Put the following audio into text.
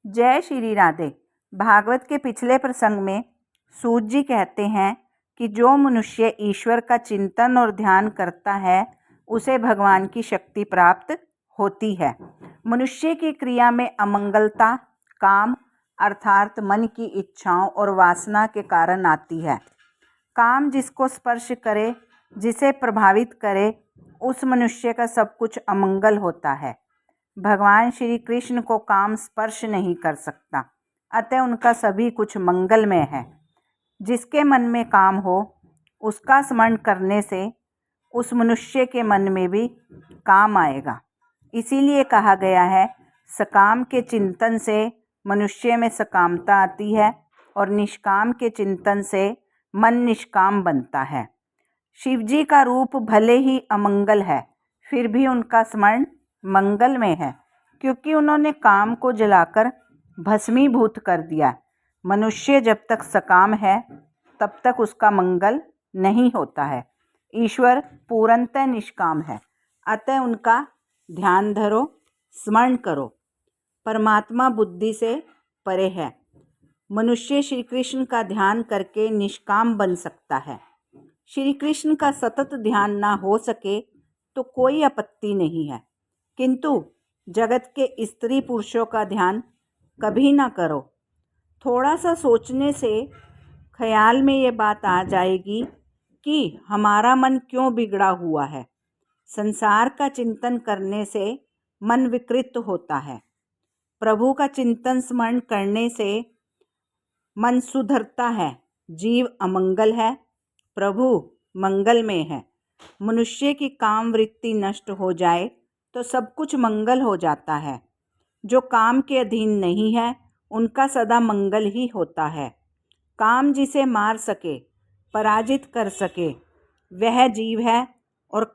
जय श्री राधे। भागवत के पिछले प्रसंग में सूत जी कहते हैं कि जो मनुष्य ईश्वर का चिंतन और ध्यान करता है उसे भगवान की शक्ति प्राप्त होती है। मनुष्य की क्रिया में अमंगलता काम अर्थात मन की इच्छाओं और वासना के कारण आती है। काम जिसको स्पर्श करे, जिसे प्रभावित करे, उस मनुष्य का सब कुछ अमंगल होता है। भगवान श्री कृष्ण को काम स्पर्श नहीं कर सकता, अतः उनका सभी कुछ मंगलमय है। जिसके मन में काम हो उसका स्मरण करने से उस मनुष्य के मन में भी काम आएगा। इसीलिए कहा गया है, सकाम के चिंतन से मनुष्य में सकामता आती है और निष्काम के चिंतन से मन निष्काम बनता है। शिवजी का रूप भले ही अमंगल है, फिर भी उनका स्मरण मंगल में है, क्योंकि उन्होंने काम को जलाकर भस्मीभूत कर दिया। मनुष्य जब तक सकाम है तब तक उसका मंगल नहीं होता है। ईश्वर पूर्णतः निष्काम है, अतः उनका ध्यान धरो, स्मरण करो। परमात्मा बुद्धि से परे है। मनुष्य श्री कृष्ण का ध्यान करके निष्काम बन सकता है। श्री कृष्ण का सतत ध्यान ना हो सके तो कोई आपत्ति नहीं है, किंतु जगत के स्त्री पुरुषों का ध्यान कभी ना करो। थोड़ा सा सोचने से ख्याल में ये बात आ जाएगी कि हमारा मन क्यों बिगड़ा हुआ है। संसार का चिंतन करने से मन विकृत होता है। प्रभु का चिंतन स्मरण करने से मन सुधरता है। जीव अमंगल है, प्रभु मंगल में है। मनुष्य की काम वृत्ति नष्ट हो जाए तो सब कुछ मंगल हो जाता है। जो काम के अधीन नहीं है उनका सदा मंगल ही होता है। काम जिसे मार सके, पराजित कर सके, वह जीव है